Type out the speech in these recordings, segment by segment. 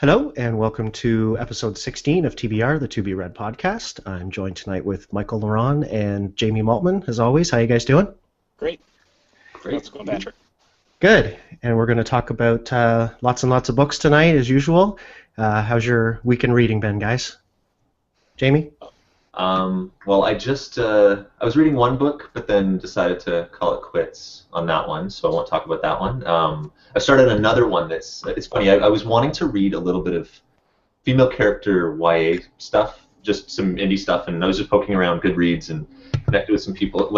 Hello, and welcome to episode 16 of TBR, the To Be Read podcast. I'm joined tonight with Michael Laron and Jamie Maltman, as always. How you guys doing? Great. Great. Let's go, Patrick. Good. And we're going to talk about lots and lots of books tonight, as usual. How's your weekend reading been, guys? Jamie? Well, I was reading one book, but then decided to call it quits on that one, so I won't talk about that one. I started another one it's funny, I was wanting to read a little bit of female character YA stuff, just some indie stuff, and I was just poking around Goodreads and connected with some people,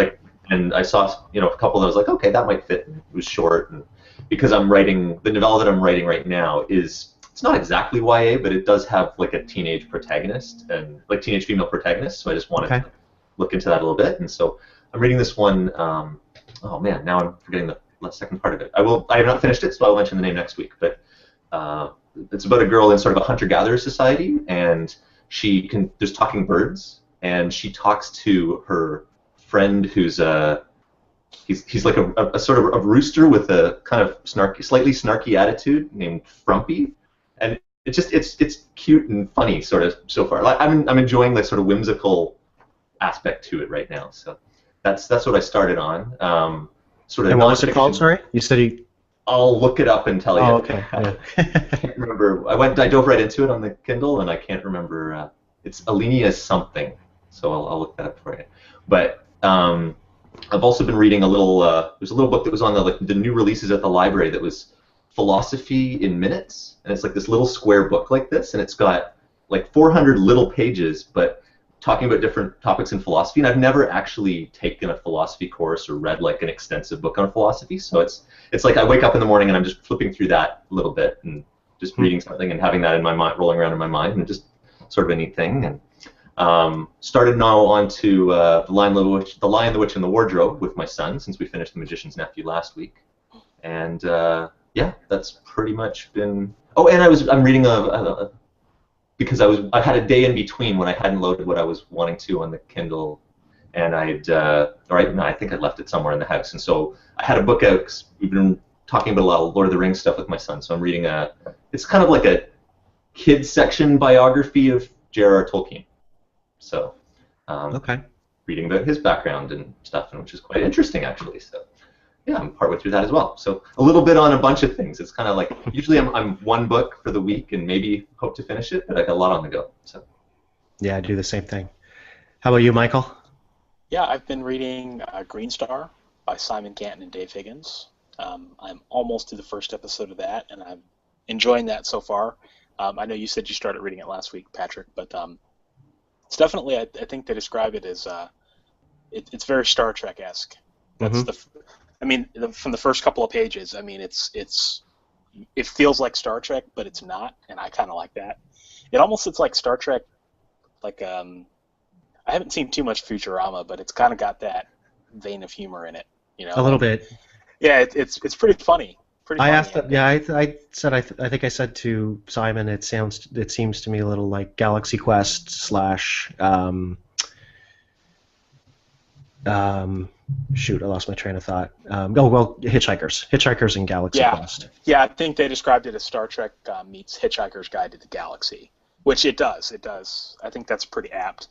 and I saw, a couple that I was like, okay, that might fit, and it was short, and because the novella that I'm writing right now it's not exactly YA, but it does have like a teenage protagonist and like teenage female protagonist. So I just wanted to look into that a little bit, and so I'm reading this one. Oh man, now I'm forgetting the second part of it. I have not finished it, so I'll mention the name next week. But it's about a girl in sort of a hunter-gatherer society, and there's talking birds, and she talks to her friend who's he's like a sort of a rooster with a kind of slightly snarky attitude named Frumpy. And it's cute and funny sort of so far. Like I'm enjoying the sort of whimsical aspect to it right now. So that's what I started on. Sort of. And what was it called? Sorry, you said I'll look it up and tell you. Oh, okay. Yeah. I can't remember. I dove right into it on the Kindle, and I can't remember. It's Alenia something. So I'll look that up for you. But I've also been reading a little. There's a little book that was on the new releases at the library that was Philosophy in Minutes, and it's like this little square book like this, and it's got like 400 little pages, but talking about different topics in philosophy. And I've never actually taken a philosophy course or read like an extensive book on philosophy, so it's like I wake up in the morning and I'm just flipping through that a little bit and just reading something and having that in my mind, rolling around in my mind, and just sort of a neat thing. And started now on to the Lion, the Witch, and the Wardrobe with my son, since we finished The Magician's Nephew last week, and yeah, that's pretty much been. Oh, and I'm reading because I had a day in between when I hadn't loaded what I was wanting to on the Kindle, and I think I left it somewhere in the house, and so I had a book out. 'Cause we've been talking about a lot of Lord of the Rings stuff with my son, so I'm reading it's kind of like a kids section biography of J.R.R. Tolkien. So, reading about his background and stuff, and which is quite interesting actually. So. Yeah, I'm partway through that as well. So a little bit on a bunch of things. It's kind of like usually I'm one book for the week and maybe hope to finish it, but I got a lot on the go. So. Yeah, I do the same thing. How about you, Michael? Yeah, I've been reading Green Star by Simon Canton and Dave Higgins. I'm almost to the first episode of that, and I'm enjoying that so far. I know you said you started reading it last week, Patrick, but it's definitely, I think they describe it as it's very Star Trek-esque. That's from the first couple of pages, it feels like Star Trek, but it's not, and I kind of like that. It's like Star Trek, like I haven't seen too much Futurama, but it's kind of got that vein of humor in it, A little bit. Yeah, it's pretty funny. I asked that. Yeah, I said I think I said to Simon, it seems to me a little like Galaxy Quest / shoot, I lost my train of thought. Hitchhikers and Galaxy Quest. Yeah, I think they described it as Star Trek meets Hitchhiker's Guide to the Galaxy, which it does. It does. I think that's pretty apt.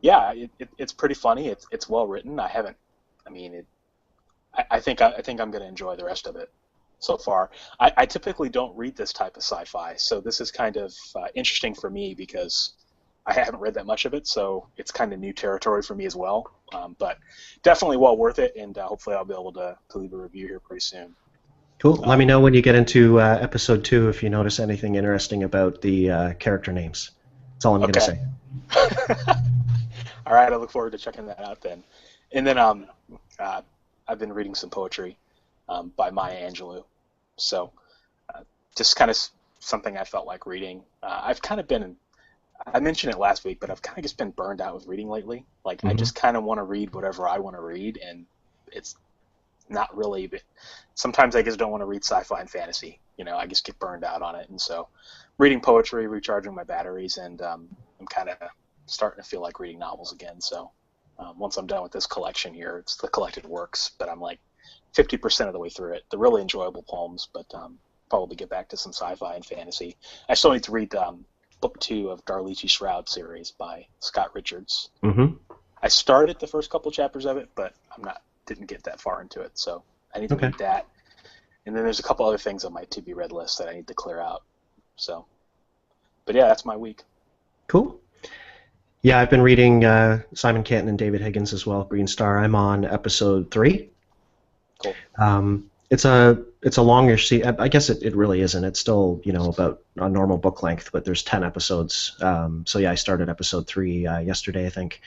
It's pretty funny. It's well written. I think I'm going to enjoy the rest of it so far. I typically don't read this type of sci-fi, so this is kind of interesting for me because I haven't read that much of it, so it's kind of new territory for me as well. But definitely well worth it, and hopefully I'll be able to leave a review here pretty soon. Cool. Let me know when you get into episode 2 if you notice anything interesting about the character names. That's all I'm going to say. All right, I look forward to checking that out then. And then I've been reading some poetry by Maya Angelou. So just kind of something I felt like reading. I've kind of been... I mentioned it last week, but I've kind of just been burned out with reading lately. Like, I just kind of want to read whatever I want to read, and it's not really... Sometimes I just don't want to read sci-fi and fantasy. I just get burned out on it. And so reading poetry, recharging my batteries, and I'm kind of starting to feel like reading novels again. So once I'm done with this collection here, it's the collected works, but I'm like 50% of the way through it. They're really enjoyable poems, but probably get back to some sci-fi and fantasy. I still need to read book 2 of Darlichi Shroud series by Scott Richards. Mm-hmm. I started the first couple chapters of it, but didn't get that far into it, so I need to read that. And then there's a couple other things on my to-be-read list that I need to clear out. So, but yeah, that's my week. Cool. Yeah, I've been reading Simon Canton and David Higgins as well, Green Star. I'm on episode 3. Cool. It's a longish I guess it really isn't. It's still, about a normal book length, but there's 10 episodes. So yeah, I started episode 3 yesterday, I think.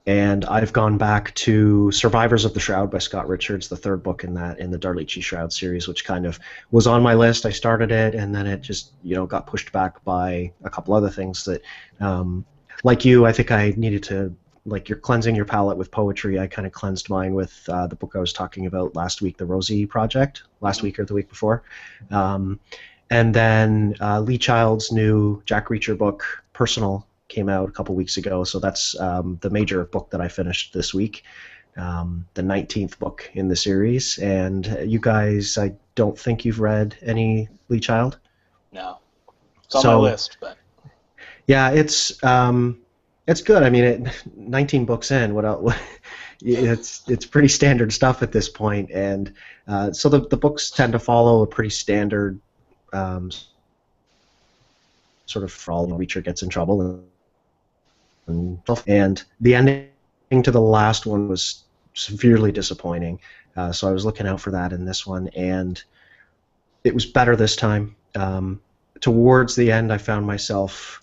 And I've gone back to Survivors of the Shroud by Scott Richards, the third book in the Darlichi Shroud series, which kind of was on my list. I started it, and then it just got pushed back by a couple other things that, like you, I think I needed to, like you're cleansing your palate with poetry. I kind of cleansed mine with the book I was talking about last week, The Rosie Project, last week or the week before. And then Lee Child's new Jack Reacher book, Personal, came out a couple weeks ago, so that's the major book that I finished this week, the 19th book in the series. And you guys, I don't think you've read any Lee Child? No. It's on my list, but... Yeah, it's good. I mean, 19 books in, what else? It's pretty standard stuff at this point, and so the books tend to follow a pretty standard sort of for all the Reacher gets in trouble, and the ending to the last one was severely disappointing. So I was looking out for that in this one, and it was better this time. Towards the end, I found myself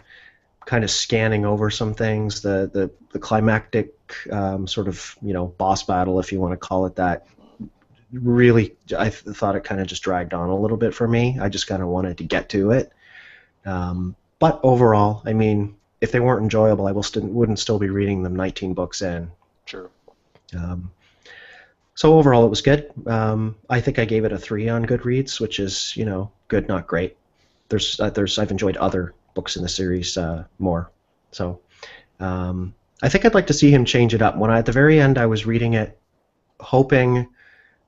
kind of scanning over some things. The climactic sort of boss battle, if you want to call it that, really I thought it kind of just dragged on a little bit for me. I just kind of wanted to get to it. But overall, I mean, if they weren't enjoyable, I wouldn't still be reading them 19 books in. True. So overall, it was good. I think I gave it a 3 on Goodreads, which is good, not great. I've enjoyed other books in the series more. So I think I'd like to see him change it up. At the very end, I was reading it hoping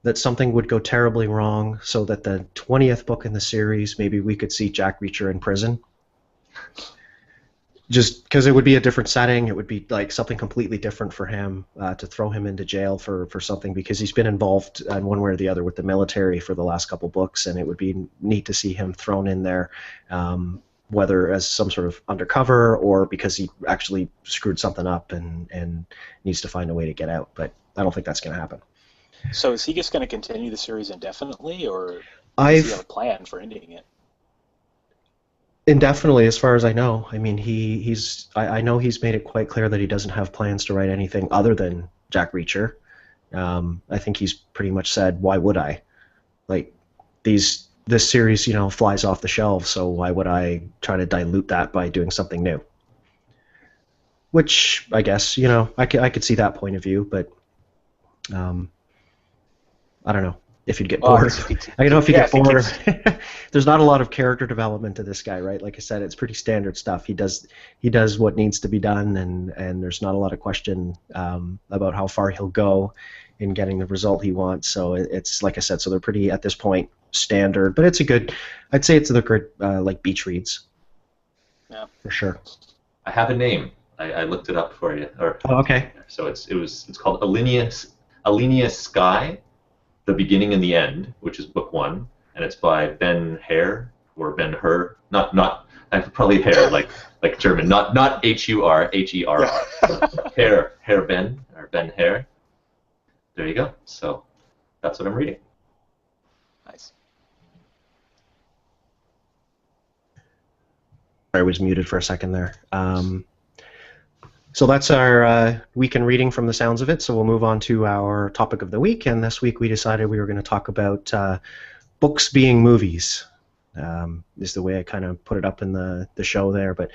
that something would go terribly wrong, so that the 20th book in the series, maybe we could see Jack Reacher in prison. Just because it would be a different setting, it would be like something completely different for him to throw him into jail for something, because he's been involved in one way or the other with the military for the last couple books, and it would be neat to see him thrown in there, whether as some sort of undercover or because he actually screwed something up and needs to find a way to get out. But I don't think that's going to happen. So is he just going to continue the series indefinitely, or does he have a plan for ending it? Indefinitely, as far as I know. I mean, I know he's made it quite clear that he doesn't have plans to write anything other than Jack Reacher. I think he's pretty much said, why would I? Like, this series, flies off the shelves, so why would I try to dilute that by doing something new? Which, I guess, I could see that point of view, but I don't know if you'd get bored. I don't know if you get bored. There's not a lot of character development to this guy, right? Like I said, it's pretty standard stuff. He does what needs to be done, and there's not a lot of question about how far he'll go in getting the result he wants. So it's like I said, so they're pretty, at this point, standard. But I'd say it's the good like beach reads. Yeah, for sure. I have a name. I looked it up for you. Oh, okay. So it's called Alinea Sky, The Beginning and the End, which is book 1, and it's by Ben Hare or Ben Hur. Not probably Hare like German. Not H-U-R, H-E-R-R. Hare Ben or Ben Hare. There you go. So that's what I'm reading. Nice. I was muted for a second there. So that's our week in reading from the sounds of it. So we'll move on to our topic of the week. And this week we decided we were going to talk about books being movies, is the way I kind of put it up in the show there. But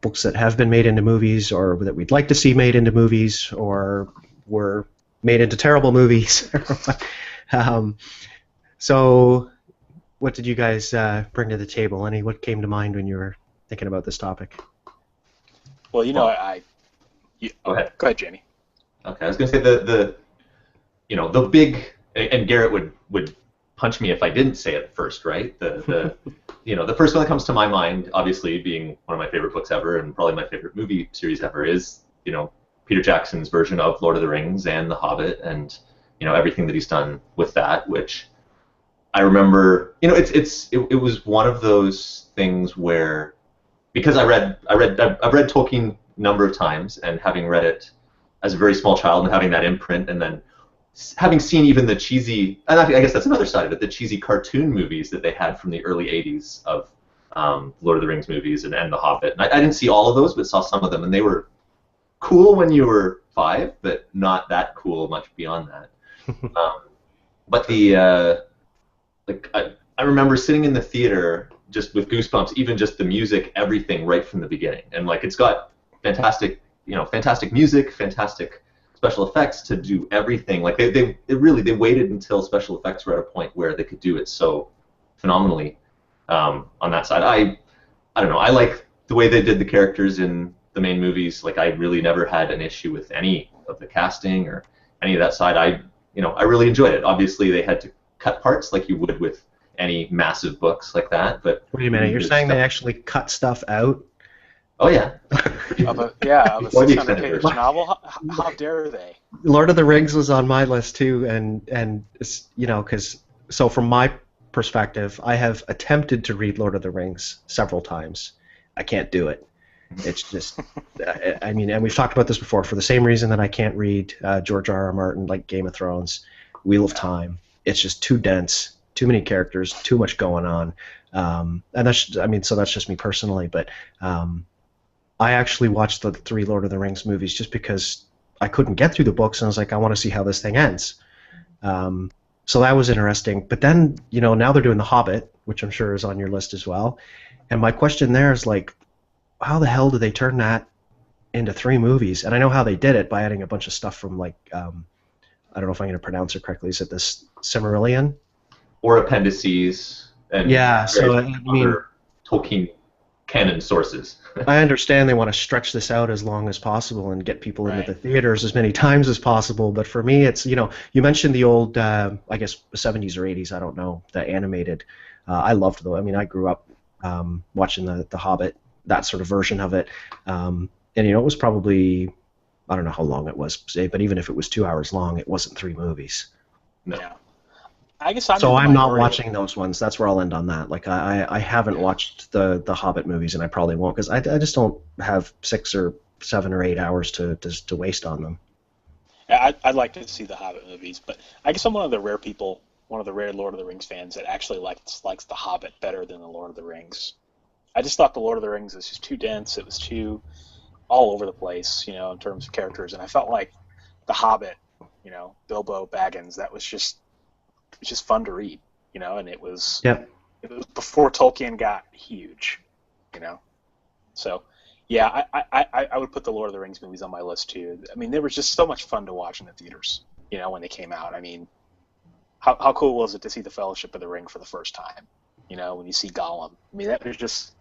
books that have been made into movies, or that we'd like to see made into movies, or were made into terrible movies. So what did you guys bring to the table? What came to mind when you were thinking about this topic? Well, Go ahead. Go ahead, Jamie. Okay, I was going to say the big, and Garrett would punch me if I didn't say it first, right? The first one that comes to my mind, obviously being one of my favorite books ever and probably my favorite movie series ever, is Peter Jackson's version of Lord of the Rings and The Hobbit, and everything that he's done with that, which I remember. It was one of those things where, because I've read Tolkien a number of times, and having read it as a very small child and having that imprint, and then having seen even the cheesy, and I guess that's another side of it, the cheesy cartoon movies that they had from the early 80s of Lord of the Rings movies and The Hobbit. And I didn't see all of those, but saw some of them, and they were cool when you were 5, but not that cool much beyond that. But I remember sitting in the theater just with goosebumps, even just the music, everything right from the beginning. And it's got fantastic music, fantastic special effects to do everything. They waited until special effects were at a point where they could do it so phenomenally on that side. I don't know. I like the way they did the characters in the main movies. I really never had an issue with any of the casting or any of that side. I really enjoyed it. Obviously, they had to cut parts like you would with any massive books like that. But wait a minute, you're saying they actually cut stuff out? Oh yeah. of a 600-page novel. How dare they? Lord of the Rings was on my list too, and because from my perspective, I have attempted to read Lord of the Rings several times. I can't do it. It's just, and we've talked about this before. For the same reason that I can't read George R.R. Martin, like Game of Thrones, Wheel of Time. It's just too dense, too many characters, too much going on, and that's just me personally. But I actually watched the 3 Lord of the Rings movies just because I couldn't get through the books, and I was like, I want to see how this thing ends. So that was interesting. But then, now they're doing The Hobbit, which I'm sure is on your list as well. And my question there is how the hell did they turn that into 3 movies? And I know how they did it by adding a bunch of stuff from I don't know if I'm going to pronounce it correctly. Is it this Silmarillion? Or appendices and other Tolkien canon sources. I understand they want to stretch this out as long as possible and get people into the theaters as many times as possible, but for me it's, you mentioned the old, I guess 70s or 80s, I don't know, the animated. I loved though. I grew up watching the Hobbit, that sort of version of it, and it was probably, I don't know how long it was, but even if it was 2 hours long, it wasn't 3 movies. No. Yeah. I guess I'm not watching those ones. That's where I'll end on that. I haven't watched the Hobbit movies, and I probably won't because I just don't have 6 or 7 or 8 hours to waste on them. Yeah, I'd like to see the Hobbit movies, but I guess I'm one of the rare people, one of the rare Lord of the Rings fans that actually likes the Hobbit better than the Lord of the Rings. I just thought the Lord of the Rings was just too dense. It was too all over the place, in terms of characters, and I felt like the Hobbit, Bilbo Baggins, that was just fun to read, and it was before Tolkien got huge, So, yeah, I would put the Lord of the Rings movies on my list too. They were just so much fun to watch in the theaters, when they came out. How cool was it to see the Fellowship of the Ring for the first time? When you see Gollum. That was just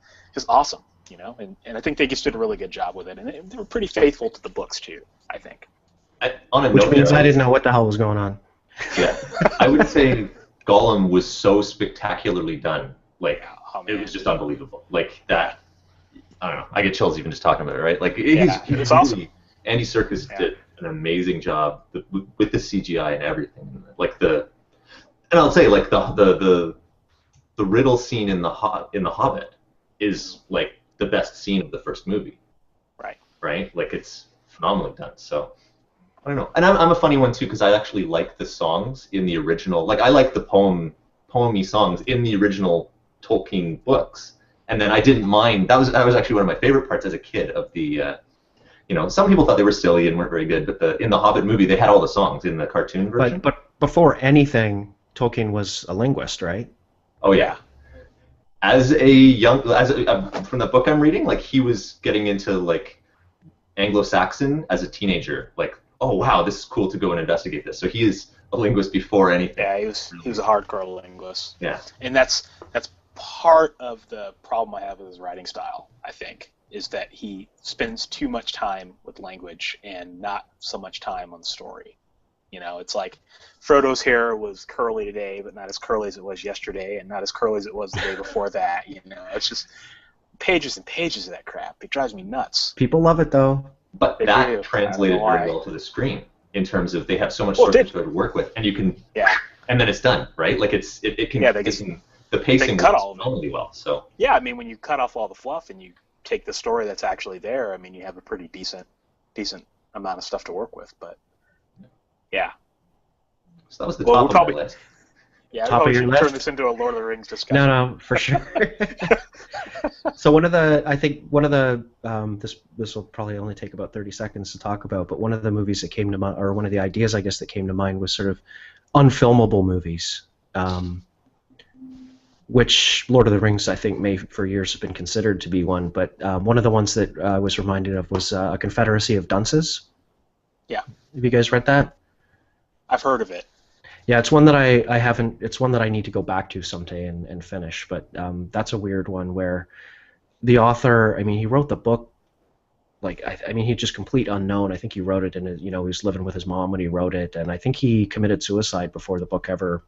awesome, and I think they just did a really good job with it, and they were pretty faithful to the books too, I think. Which means I didn't know what the hell was going on. Yeah, I would say Gollum was so spectacularly done. It was just unbelievable. That, I don't know. I get chills even just talking about it, right? It's awesome. Andy Serkis did an amazing job with the CGI and everything. And I'll say the riddle scene in the Hobbit is the best scene of the first movie. Right. It's phenomenally done. So. I don't know, and I'm a funny one too because I actually like the songs in the original. I like the poemy songs in the original Tolkien books, and then I didn't mind. That was actually one of my favorite parts as a kid of the. Some people thought they were silly and weren't very good, but in the Hobbit movie they had all the songs in the cartoon version. But before anything, Tolkien was a linguist, right? Oh yeah. From the book I'm reading, he was getting into Anglo-Saxon as a teenager, oh wow, this is cool to go and investigate this. So he is a linguist before anything. Yeah, he was a hardcore linguist. Yeah. And that's part of the problem I have with his writing style, I think, is that he spends too much time with language and not so much time on the story. You know, it's like Frodo's hair was curly today, but not as curly as it was yesterday, and not as curly as it was the day before that. You know, it's just pages and pages of that crap. It drives me nuts. People love it though. But They that do. I don't translated know why. very well to the screen in terms of they have so much Well, source it did. material to work with, and you can, Yeah. and then it's done, right? Like it can, Yeah, they it can- can the pacing cut works all of it. phenomenally well. So Yeah, I mean, when you cut off all the fluff and you take the story that's actually there, I mean, you have a pretty decent amount of stuff to work with. But yeah, that was the Well, top we'll of probably- my list. yeah, Top we of your should list? turn this into a Lord of the Rings discussion. No, for sure. So I think one of the this will probably only take about 30 seconds to talk about, but one of the movies that came to mind, or one of the ideas I guess that came to mind, was sort of unfilmable movies, which Lord of the Rings I think may for years have been considered to be one, but one of the ones that I was reminded of was A Confederacy of Dunces. Yeah. Have you guys read that? I've heard of it. Yeah, it's one that I haven't. It's one that I need to go back to someday and finish. But that's a weird one where the author. I mean, he wrote the book. Like I mean, he's just complete unknown. I think he wrote it in he was living with his mom when he wrote it, and I think he committed suicide before the book ever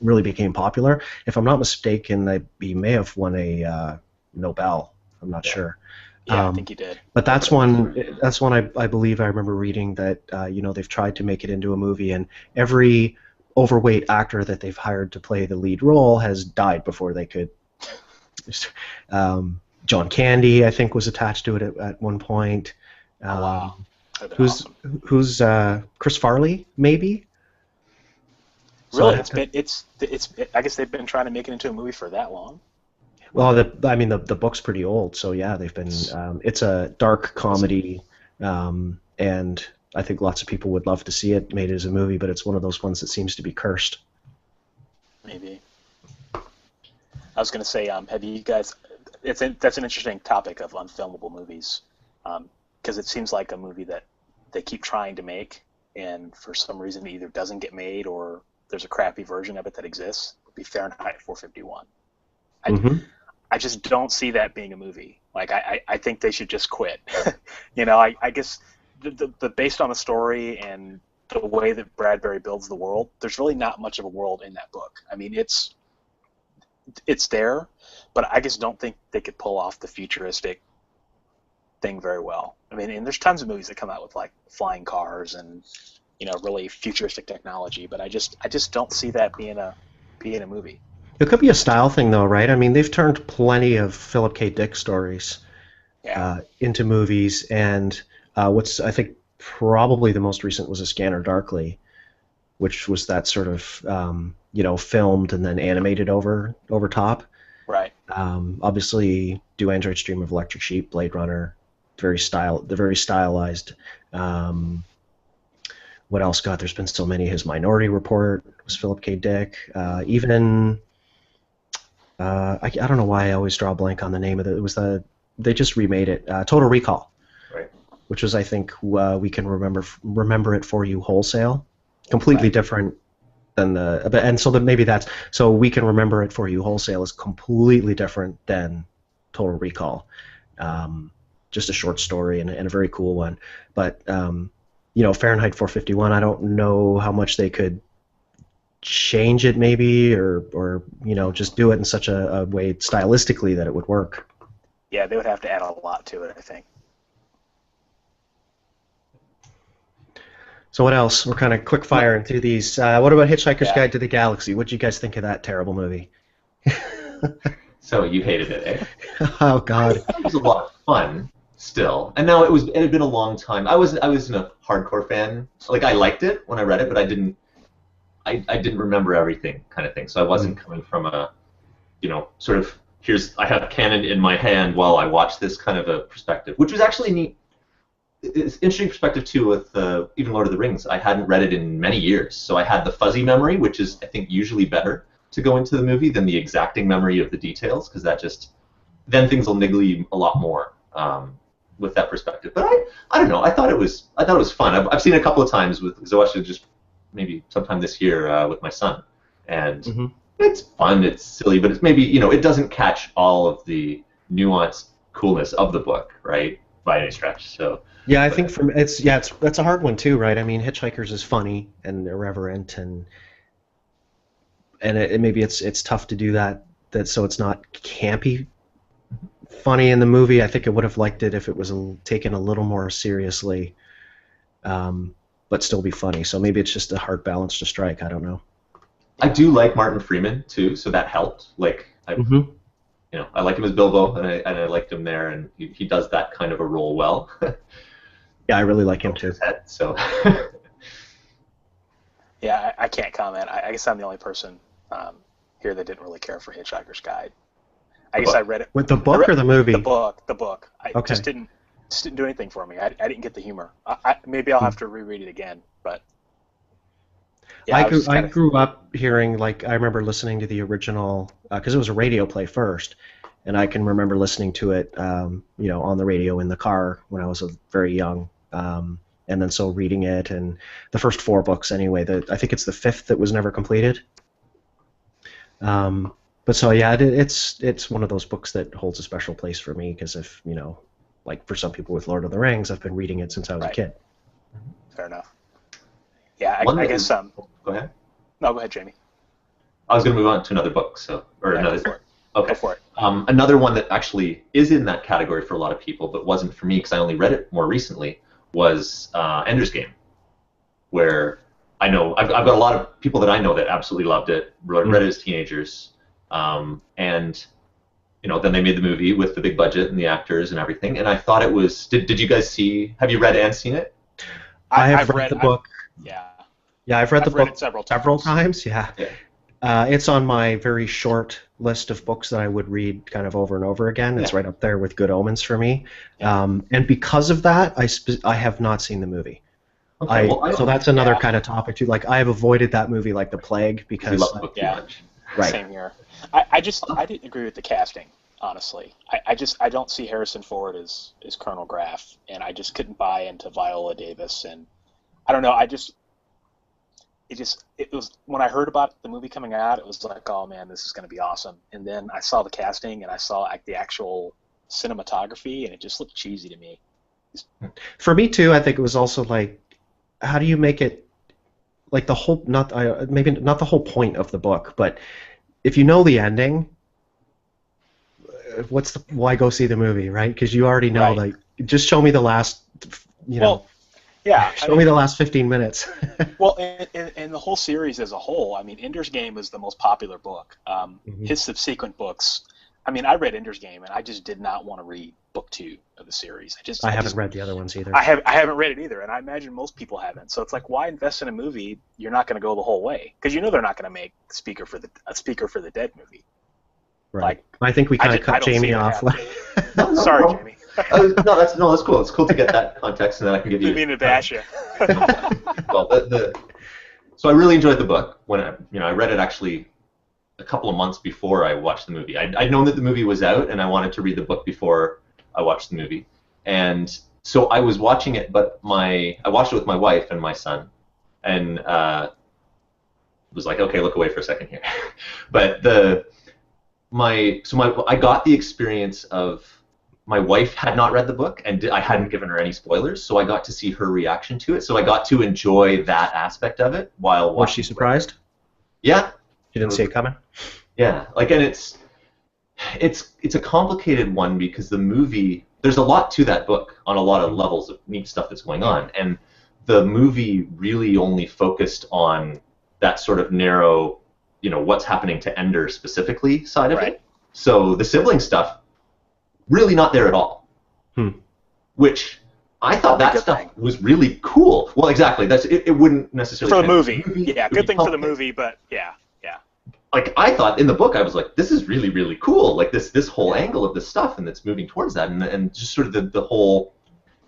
really became popular. If I'm not mistaken, he may have won a Nobel. I'm not sure. Yeah, I think he did. But that's one. That's one I believe I remember reading that they've tried to make it into a movie, and every overweight actor that they've hired to play the lead role has died before they could. John Candy, I think, was attached to it at one point. Wow. That'd been Who's awesome. who's Chris Farley? Maybe. Really? So I guess they've been trying to make it into a movie for that long. Well, the book's pretty old, so yeah, they've been. It's a dark comedy, and I think lots of people would love to see it made as a movie, but it's one of those ones that seems to be cursed. Maybe. I was going to say, have you guys? That's an interesting topic of unfilmable movies, because it seems like a movie that they keep trying to make, and for some reason it either doesn't get made or there's a crappy version of it that exists. It would be Fahrenheit 451. I just don't see that being a movie. Like I think they should just quit. I guess the based on the story and the way that Bradbury builds the world, there's really not much of a world in that book. I mean, it's there, but I just don't think they could pull off the futuristic thing very well. I mean, and there's tons of movies that come out with like flying cars and really futuristic technology, but I just don't see that being a movie. It could be a style thing, though, right? I mean, they've turned plenty of Philip K. Dick stories into movies, and what's I think probably the most recent was A Scanner Darkly, which was that sort of filmed and then animated over top. Right. Obviously, Do Androids Dream of Electric Sheep, Blade Runner, very stylized. What else? God, there's been so many. His Minority Report was Philip K. Dick. Even I don't know why I always draw a blank on the name of it. It was they just remade it. Total Recall, right? Which was I think We Can Remember It For You Wholesale. Completely different than maybe that's so We Can Remember It For You Wholesale is completely different than Total Recall. Just a short story and a very cool one, but. Fahrenheit 451, I don't know how much they could change it maybe or just do it in such a way stylistically that it would work. Yeah, they would have to add a lot to it, I think. So what else? We're kind of quick firing through these. What about Hitchhiker's Yeah. Guide to the Galaxy? What did you guys think of that terrible movie? So you hated it, eh? Oh God. It was a lot of fun. Still, and now it had been a long time. I wasn't a hardcore fan. Like I liked it when I read it, but I didn't remember everything kind of thing. So I wasn't coming from a, sort of I have canon in my hand while I watch this kind of a perspective, which was actually neat. It's interesting perspective too with even Lord of the Rings. I hadn't read it in many years, so I had the fuzzy memory, which is I think usually better to go into the movie than the exacting memory of the details, because then things will niggle you a lot more. With that perspective, but I don't know. I thought it was fun. I've seen it a couple of times because I watched it just maybe sometime this year with my son, and it's fun. It's silly, but it's maybe it doesn't catch all of the nuanced coolness of the book, right? by any stretch. So Yeah, I think it's that's a hard one too, right? I mean, Hitchhikers is funny and irreverent, and maybe it's tough to do that so it's not campy funny in the movie. I think I would have liked it if it was taken a little more seriously, but still be funny. So maybe it's just a hard balance to strike. I don't know. I do like Martin Freeman too, so that helped. Like I like him as Bilbo, and I liked him there, and he does that kind of a role well. Yeah, I really like him too. So. Yeah, I can't comment. I guess I'm the only person here that didn't really care for Hitchhiker's Guide. I guess I read it. With the book or the movie? The book. I just didn't do anything for me. I didn't get the humor. Maybe I'll have to reread it again, but. Yeah, I grew up hearing, like, I remember listening to the original, because it was a radio play first, and I can remember listening to it, on the radio in the car when I was very young, and then so reading it, and the first 4 books anyway. I think it's the 5th that was never completed. But so yeah, it's one of those books that holds a special place for me because if like for some people with Lord of the Rings, I've been reading it since I was a kid. Fair enough. Yeah, I guess. Go ahead. No, go ahead, Jamie. I was going to move on to another book, another. Go for it. Okay. Go for it. Another one that actually is in that category for a lot of people, but wasn't for me because I only read it more recently, was Ender's Game, where I know I've got a lot of people that I know that absolutely loved it, read it as teenagers, and then they made the movie with the big budget and the actors and everything, and I thought it was. Did you guys see? Have you read and seen it? I've read the book. Yeah, I've read the book several times. Yeah. It's on my very short list of books that I would read kind of over and over again. It's right up there with Good Omens for me. And because of that, I have not seen the movie. Okay, so that's another kind of topic too. Like I have avoided that movie like the plague because. You love the book too much. Right. Same here. I didn't agree with the casting, honestly. I don't see Harrison Ford as Colonel Graff, and I just couldn't buy into Viola Davis, and I don't know. It was when I heard about the movie coming out, it was like, oh man, this is going to be awesome. And then I saw the casting and I saw like the actual cinematography, and it just looked cheesy to me. For me too, I think it was also like, how do you make it like the whole maybe not the whole point of the book, but if you know the ending, why go see the movie, right? Because you already know, like, just show me the last, Yeah, show me the last 15 minutes. Well, and the whole series as a whole, I mean, Ender's Game is the most popular book. His subsequent books, I mean, I read Ender's Game, and I just did not want to read book 2 of the series. I haven't read the other ones either. I haven't read it either, and I imagine most people haven't. So it's like, why invest in a movie you're not going to go the whole way? Because they're not going to make a Speaker for the Dead movie. Right. Like, I think we kind of cut Jamie off. Sorry, Jamie. No, that's cool. It's cool to get that context, and then I can give you. I didn't mean to bash you. Well, so I really enjoyed the book when I read it actually a couple of months before I watched the movie. I'd known that the movie was out, and I wanted to read the book before I watched the movie, and so I was watching it, but I watched it with my wife and my son, and was like, okay, look away for a second here, but I got the experience of. My wife had not read the book, and I hadn't given her any spoilers, so I got to see her reaction to it. So I got to enjoy that aspect of it while watching. Was she surprised? Yeah. She didn't see it coming? Yeah. Like, and it's a complicated one because the movie, there's a lot to that book on a lot of levels of neat stuff that's going on, and the movie really only focused on that sort of narrow, what's happening to Ender specifically side of it. So the sibling stuff, really not there at all. Which I thought that stuff was really cool. Well, exactly. It wouldn't necessarily for the movie. Yeah, good thing for the movie, but yeah. Like I thought in the book, I was like, this is really, really cool. Like this whole angle of this stuff, and it's moving towards that, and just sort of the whole.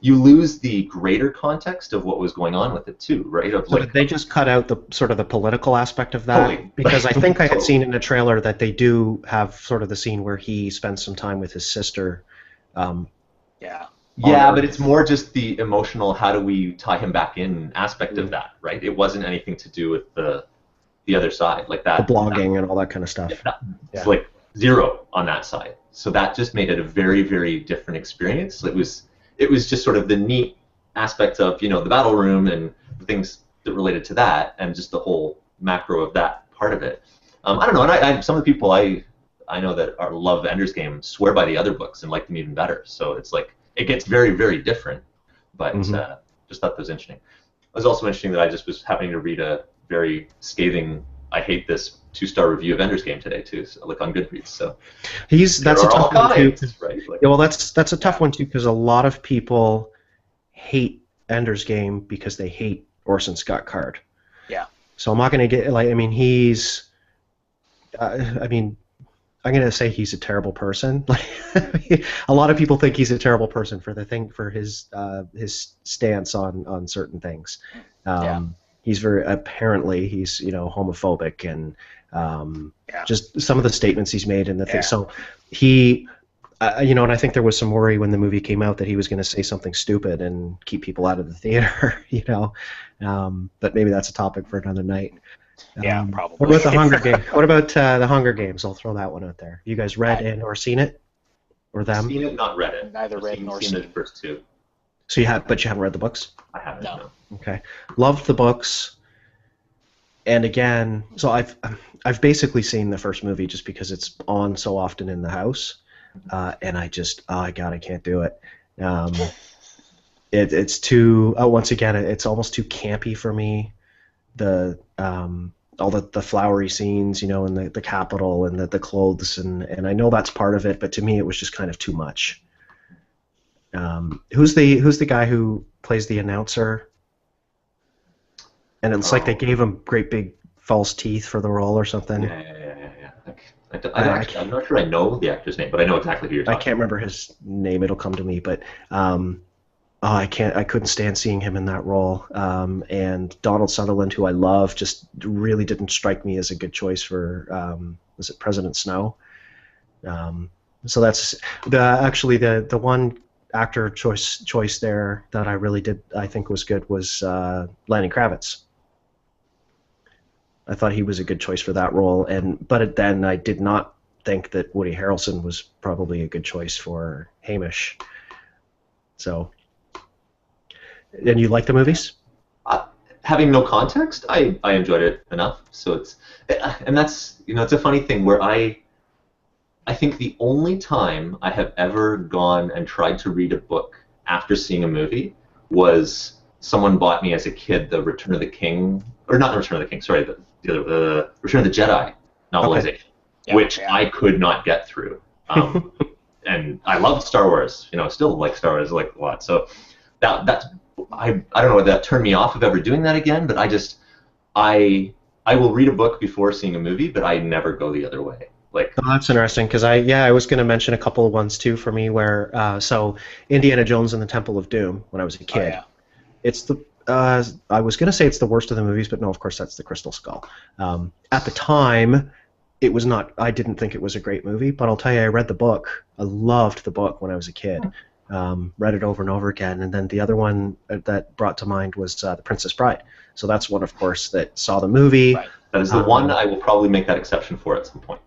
You lose the greater context of what was going on with it too, right? So did they just cut out the sort of the political aspect of that? Totally. Because I think I had seen in the trailer that they do have sort of the scene where he spends some time with his sister. Yeah, but it's more just the emotional, how do we tie him back in aspect of that, right? It wasn't anything to do with the other side, like that. The blogging and all that kind of stuff. It's like zero on that side. So that just made it a very, very different experience. It it was just sort of the neat aspect of the battle room and the things that related to that, and just the whole macro of that part of it. I don't know, and some of the people I know that love Ender's Game swear by the other books and like them even better. So it's like it gets very, very different. But just thought that was interesting. It was also interesting that I just was happening to read a very scathing, I hate this 2-star review of Ender's Game today too. So, like on Goodreads. So that's a tough one too. Right? Like, yeah, well, that's a tough one too because a lot of people hate Ender's Game because they hate Orson Scott Card. Yeah. So I'm not going to get like I mean he's I'm going to say he's a terrible person. A lot of people think he's a terrible person for his stance on certain things. He's apparently he's homophobic and just some of the statements he's made and the thing. So he and I think there was some worry when the movie came out that he was going to say something stupid and keep people out of the theater. But maybe that's a topic for another night. Yeah, probably. What about the Hunger Games? What about the Hunger Games? I'll throw that one out there. You guys read it or seen it, or them? Seen it, not read it. Neither read nor seen the first two. So you have, but you haven't read the books? I haven't. No. Okay. Loved the books. And again, so I've basically seen the first movie just because it's on so often in the house, and I just I can't do it. It's too once again it's almost too campy for me. All the flowery scenes, and the Capitol and the clothes and I know that's part of it, but to me it was just kind of too much. Who's the guy who plays the announcer? And it's like they gave him great big false teeth for the role or something. Yeah. I'm not sure I know the actor's name, but I know exactly who you're talking about. I can't remember his name. It'll come to me, but I couldn't stand seeing him in that role. And Donald Sutherland, who I love, just really didn't strike me as a good choice for was it President Snow? So that's the one actor choice there that I really I think was good was Lenny Kravitz. I thought he was a good choice for that role, but then I did not think that Woody Harrelson was probably a good choice for Hamish. So. And you like the movies? Having no context, I enjoyed it enough. So it's a funny thing where I think the only time I have ever gone and tried to read a book after seeing a movie was someone bought me as a kid the Return of the King, or not the Return of the King, sorry, the Return of the Jedi novelization, which I could not get through. And I loved Star Wars, still like Star Wars like a lot. So that's I don't know whether that turned me off of ever doing that again, but I will read a book before seeing a movie, but I never go the other way. Like, oh, that's interesting because I was going to mention a couple of ones too for me where so Indiana Jones and the Temple of Doom when I was a kid. It's I was going to say it's the worst of the movies, but no, of course that's the Crystal Skull. At the time, it was not. I didn't think it was a great movie, but I'll tell you, I read the book. I loved the book when I was a kid. Read it over and over again, and then the other one that brought to mind was The Princess Bride. So that's one, of course, that saw the movie. Right. That is the one I will probably make that exception for at some point.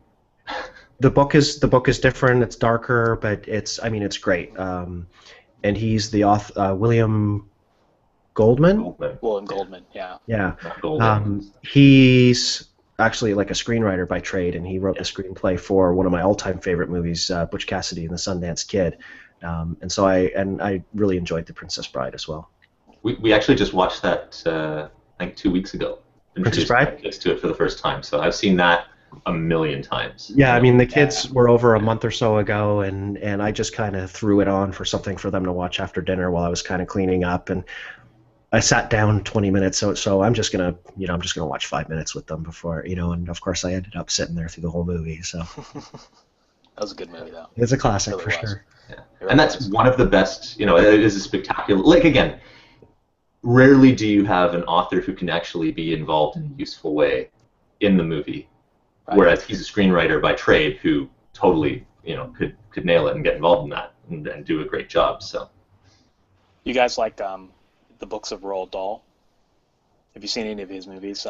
The book is different. It's darker, but it's great. And he's the author, William Goldman. William Goldman, yeah. Yeah. He's actually like a screenwriter by trade, and he wrote the screenplay for one of my all-time favorite movies, Butch Cassidy and the Sundance Kid. And so I really enjoyed The Princess Bride as well. We actually just watched that I think 2 weeks ago. Princess Bride? Kids to it for the first time, so I've seen that a million times. Yeah, I mean the kids were over a month or so ago, and I just kind of threw it on for something for them to watch after dinner while I was kind of cleaning up, and I sat down 20 minutes, so I'm just gonna watch 5 minutes with them before, and of course I ended up sitting there through the whole movie. So that was a good movie though. It's a classic for sure. Yeah. And that's one of the best, it is a spectacular, like again, rarely do you have an author who can actually be involved in a useful way in the movie, whereas he's a screenwriter by trade who totally, could nail it and get involved in that and do a great job. So, you guys like the books of Roald Dahl? Have you seen any of his movies?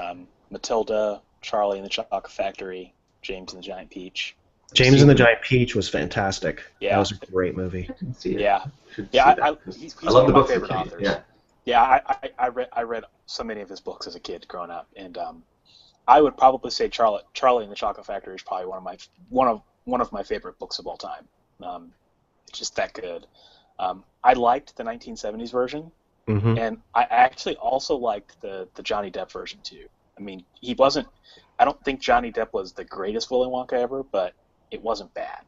Matilda, Charlie and the Chocolate Factory, James and the Giant Peach. James and the Giant Peach was fantastic. Yeah. That was a great movie. I didn't see it. Yeah. Should Yeah, see that. he's I love one the of my books. favorite authors. Yeah. Yeah, I read so many of his books as a kid growing up, and I would probably say Charlie and the Chocolate Factory is probably one of my favorite books of all time. It's just that good. I liked the 1970s version, Mm-hmm. and I actually also liked the Johnny Depp version too. I mean, he wasn't. I don't think Johnny Depp was the greatest Willy Wonka ever, but it wasn't bad.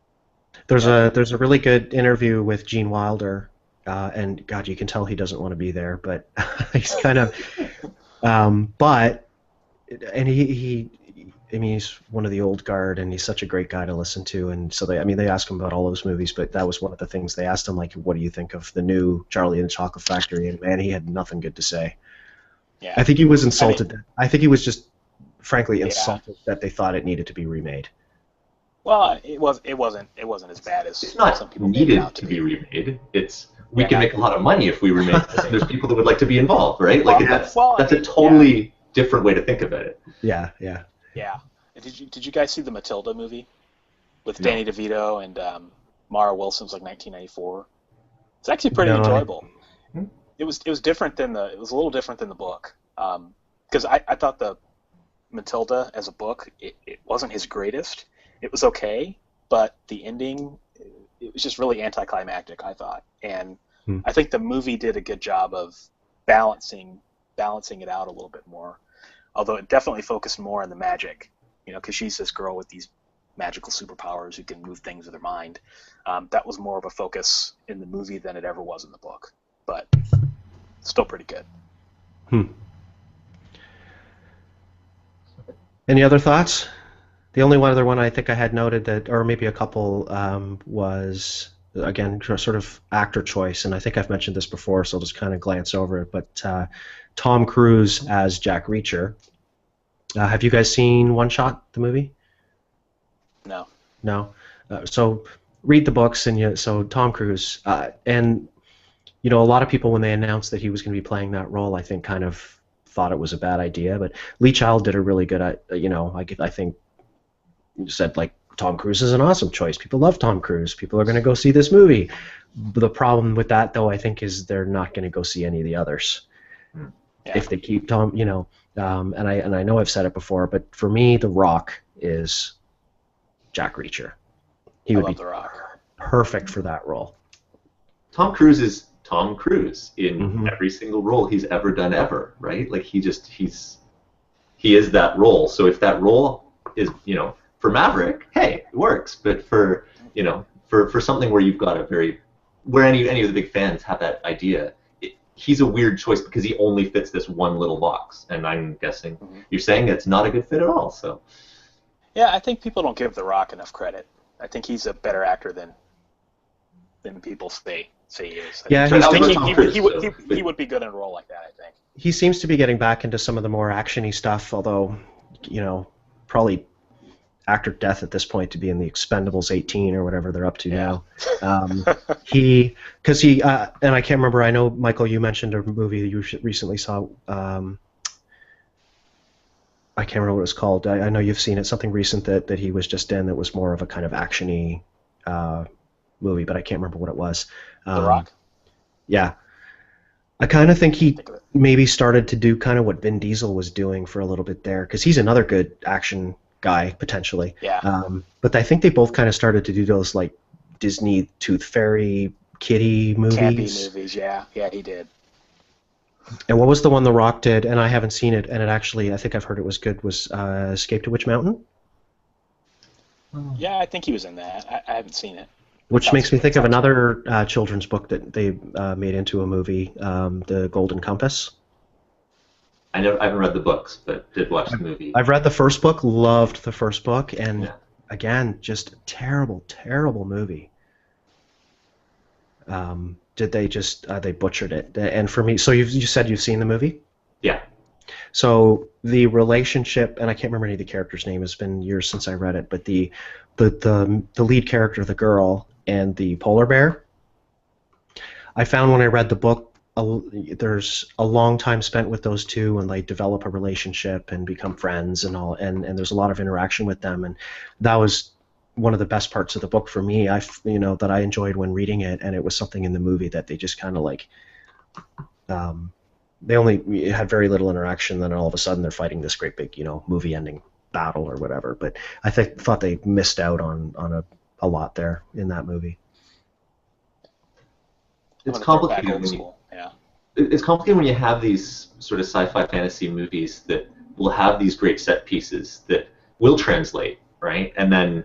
There's a really good interview with Gene Wilder, and God, you can tell he doesn't want to be there, but he's kind of, but, and I mean, he's one of the old guard, and he's such a great guy to listen to, and so they asked him about all those movies, but that was one of the things they asked him, like, what do you think of the new Charlie and the Chocolate Factory, and man, he had nothing good to say. Yeah. I think he was insulted. I think he was just, frankly, Yeah. insulted that they thought it needed to be remade. Well, it wasn't as bad as It's not some people made it needed out to be remade. We can make a lot of money if we remake this, and there's people that would like to be involved, right? Well, Like that's a totally different way to think about it. Yeah. Yeah. Did you guys see the Matilda movie with No. Danny DeVito and Mara Wilson's like 1994? It's actually pretty No. enjoyable. Hmm. It was different than it was a little different than the book, because I thought the Matilda as a book it wasn't his greatest. It was okay, but the ending it was just really anticlimactic, I thought, and I think the movie did a good job of balancing it out a little bit more. Although it definitely focused more on the magic, because she's this girl with these magical superpowers who can move things with her mind. That was more of a focus in the movie than it ever was in the book, but still pretty good. Any other thoughts? The only other one I think I had noted that, or maybe a couple, was, again, sort of actor choice, and I think I've mentioned this before, so I'll just kind of glance over it, but Tom Cruise as Jack Reacher. Have you guys seen One Shot, the movie? No. No. So read the books, and so Tom Cruise, and a lot of people when they announced that he was going to be playing that role, I think kind of thought it was a bad idea, but Lee Child did a really good, I think said like Tom Cruise is an awesome choice. People love Tom Cruise. People are going to go see this movie. The problem with that, though, I think, is they're not going to go see any of the others if they keep Tom. And I know I've said it before, but for me, The Rock is Jack Reacher. He would be The Rock. Perfect for that role. Tom Cruise is Tom Cruise in every single role he's ever done ever, right? Like he is that role. So if that role is, for Maverick, hey, it works. But for something where you've got where any of the big fans have that idea, he's a weird choice because he only fits this one little box. And I'm guessing you're saying it's not a good fit at all. So yeah, I think people don't give The Rock enough credit. I think he's a better actor than people say he is. He would be good in a role like that, I think. He seems to be getting back into some of the more actiony stuff, although, probably actor death at this point to be in the Expendables 18 or whatever they're up to now. And I can't remember, I know, Michael, you mentioned a movie that you recently saw, I can't remember what it was called. I know you've seen it, something recent that he was just in that was more of a kind of action-y movie, but I can't remember what it was. The Rock? Yeah. I kind of think he maybe started to do kind of what Vin Diesel was doing for a little bit there, because he's another good action guy, potentially. Yeah. But I think they both kind of started to do those, like, Disney Tooth Fairy kitty movies. Campy movies, yeah. Yeah, he did. And what was the one The Rock did, and I haven't seen it, and it actually, I think I've heard it was good, was Escape to Witch Mountain? Yeah, I think he was in that. I haven't seen it. Which makes me think of another children's book that they made into a movie, The Golden Compass. I haven't read the books, but did watch the movie. I've read the first book, loved the first book, and again, just a terrible, terrible movie. They butchered it. And for me, so you said you've seen the movie? Yeah. So the relationship, and I can't remember any of the characters' name. It's been years since I read it, but the lead character, the girl, and the polar bear. I found when I read the book, there's a long time spent with those two, and they develop a relationship and become friends and all, and there's a lot of interaction with them, and that was one of the best parts of the book for me. That I enjoyed when reading it, and it was something in the movie that they just kind of like. They only had very little interaction, then all of a sudden they're fighting this great big, movie-ending battle or whatever. But I thought they missed out on a lot there in that movie. It's complicated. It's complicated when you have these sort of sci-fi fantasy movies that will have these great set pieces that will translate, right? And then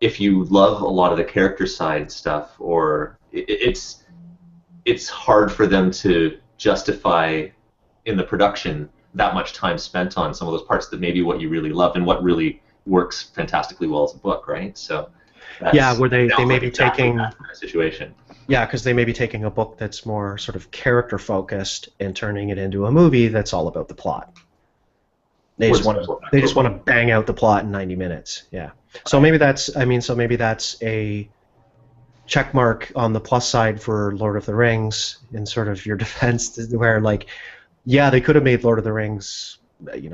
if you love a lot of the character side stuff, or it's hard for them to justify in the production that much time spent on some of those parts that maybe what you really loved and what really works fantastically well as a book, right? So where they may be taking that kind of situation. Yeah, because they may be taking a book that's more sort of character focused and turning it into a movie that's all about the plot. They just want to bang out the plot in 90 minutes. Yeah. So maybe that's a check mark on the plus side for Lord of the Rings in sort of your defense, where like, yeah, they could have made Lord of the Rings,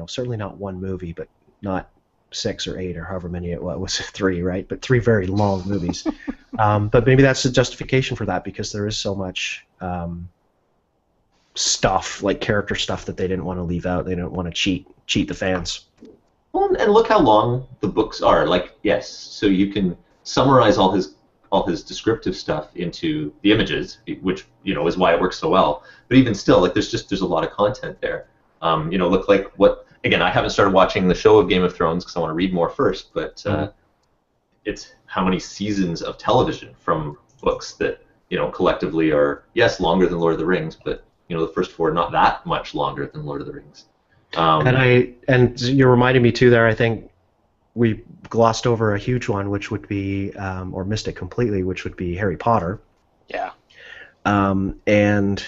certainly not one movie, but not 6 or 8 or however many it was, 3, right? But 3 very long movies. But maybe that's the justification for that, because there is so much stuff, like character stuff, that they didn't want to leave out. They didn't want to cheat the fans. Well, and look how long the books are. Like, yes, so you can summarize all his descriptive stuff into the images, which is why it works so well. But even still, like there's a lot of content there. Look like what. Again, I haven't started watching the show of Game of Thrones because I want to read more first, but it's how many seasons of television from books that, collectively are, yes, longer than Lord of the Rings, but, the first 4 not that much longer than Lord of the Rings. And you're reminding me, too, there, I think we glossed over a huge one, which would be, or missed it completely, which would be Harry Potter. Yeah. And...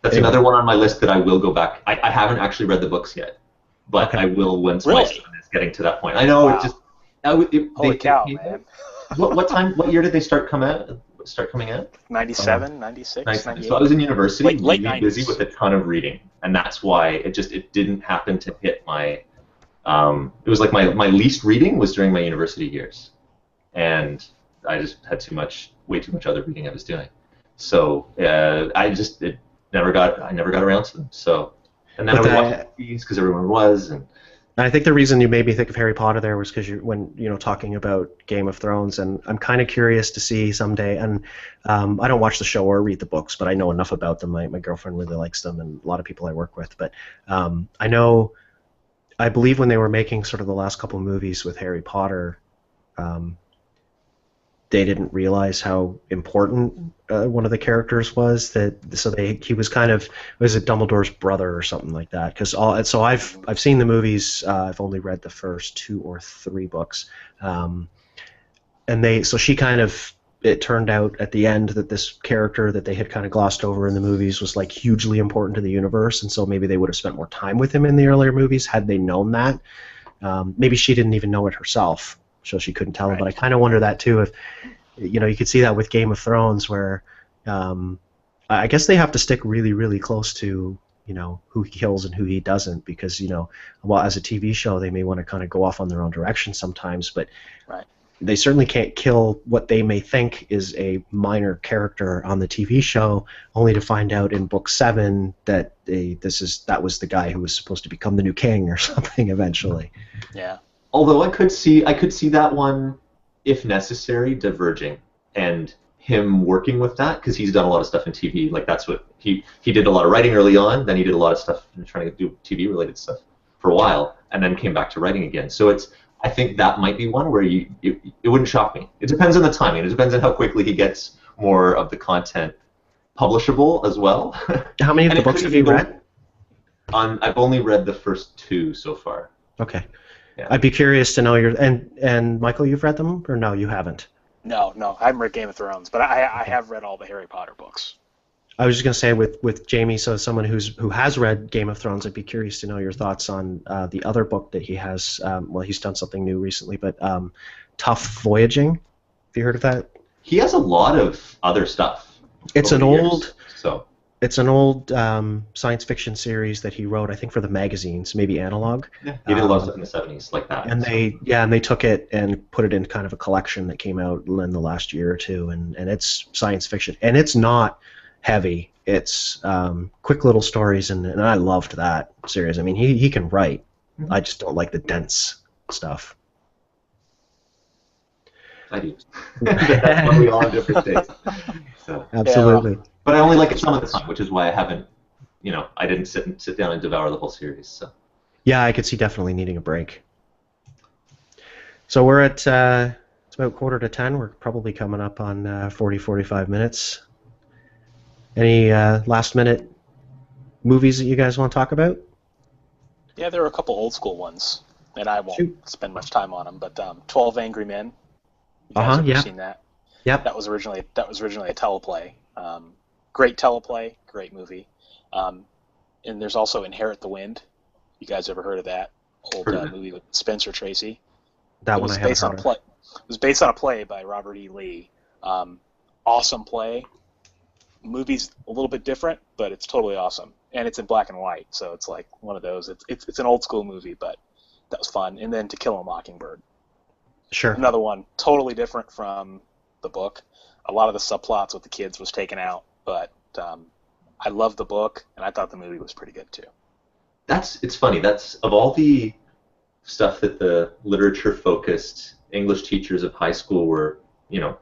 That's another one on my list that I will go back. I haven't actually read the books yet, but okay. I will once my son is getting to that point. I know. Wow. Holy cow, man! What year did they start coming out? 97, 96, 98. So I was in university, late really 90s. Busy with a ton of reading, and that's why it didn't happen to hit my. It was like my least reading was during my university years, and I just had way too much other reading I was doing. So I never got around to them. So, and then I would watch movies because everyone was. And I think the reason you made me think of Harry Potter there was because when talking about Game of Thrones, and I'm kind of curious to see someday. And I don't watch the show or read the books, but I know enough about them. My girlfriend really likes them, and a lot of people I work with. But I believe when they were making sort of the last couple of movies with Harry Potter, they didn't realize how important one of the characters was. He was kind of, was it Dumbledore's brother or something like that? So I've seen the movies. I've only read the first 2 or 3 books, it turned out at the end that this character that they had kind of glossed over in the movies was like hugely important to the universe, and so maybe they would have spent more time with him in the earlier movies had they known that. Maybe she didn't even know it herself, so she couldn't tell him. But I kind of wonder that too, if you could see that with Game of Thrones, where I guess they have to stick really, really close to who he kills and who he doesn't, because as a TV show they may want to kind of go off on their own direction sometimes, but they certainly can't kill what they may think is a minor character on the TV show, only to find out in book 7 that that was the guy who was supposed to become the new king or something eventually. Yeah. Although I could see that one, if necessary, diverging, and him working with that, because he's done a lot of stuff in TV. Like that's what he did a lot of writing early on. Then he did a lot of stuff trying to do TV related stuff for a while, and then came back to writing again. So I think that might be one where it wouldn't shock me. It depends on the timing. It depends on how quickly he gets more of the content publishable as well. How many of the books have you read? I've only read the first 2 so far. Okay. Yeah. I'd be curious to know and Michael, you've read them, or no, you haven't? No, I haven't read Game of Thrones, but I have read all the Harry Potter books. I was just going to say with Jamie, so someone who has read Game of Thrones, I'd be curious to know your thoughts on the other book that he has. He's done something new recently, but Tough Voyaging. Have you heard of that? He has a lot of other stuff. It's an old It's an old science fiction series that he wrote, I think, for the magazines, maybe Analog. Yeah, he did a lot of stuff in the 70s like that. And they took it and put it in kind of a collection that came out in the last year or two, and it's science fiction, and it's not heavy. It's quick little stories, and I loved that series. I mean, he can write. I just don't like the dense stuff. I do. That's why we all have different tastes. So. Absolutely. Yeah. But I only like it some of the time, which is why I haven't, I didn't sit down and devour the whole series. So. Yeah, I could see definitely needing a break. So we're at it's about 9:45. We're probably coming up on 45 minutes. Any last minute movies that you guys want to talk about? Yeah, there are a couple old school ones, and I won't spend much time on them. But 12 Angry Men. You guys ever seen that? Yep. That was originally a teleplay. Great teleplay, great movie. And there's also Inherit the Wind. You guys ever heard of that old movie with Spencer Tracy? That one I haven't heard of. It was based on a play by Robert E. Lee. Awesome play. Movie's a little bit different, but it's totally awesome. And it's in black and white, so it's like one of those. It's an old school movie, but that was fun. And then To Kill a Mockingbird. Sure. Another one, totally different from the book. A lot of the subplots with the kids was taken out, but I loved the book, and I thought the movie was pretty good too. It's funny. That's of all the stuff that the literature-focused English teachers of high school were,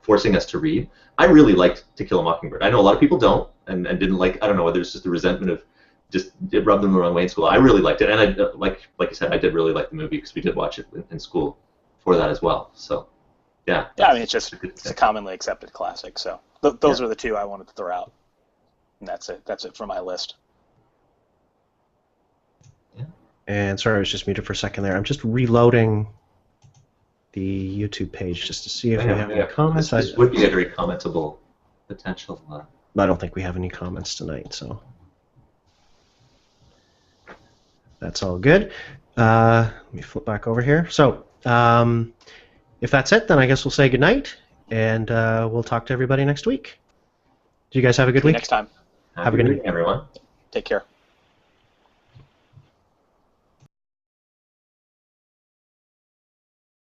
forcing us to read. I really liked To Kill a Mockingbird. I know a lot of people don't and didn't like. I don't know whether it's just the resentment of just it rubbed them the wrong way in school. I really liked it, and I like you said, I did really like the movie because we did watch it in school for that as well. So, yeah. Yeah, I mean, it's a commonly accepted classic. So those are the two I wanted to throw out, and that's it. That's it for my list. Yeah. And sorry, I was just muted for a second there. I'm just reloading the YouTube page just to see if we have any comments. This would be a very commentable potential. I don't think we have any comments tonight, so that's all good. Let me flip back over here. So, if that's it, then I guess we'll say goodnight, and we'll talk to everybody next week. Do you guys have a good week? Next time. Have a good night, everyone. Take care.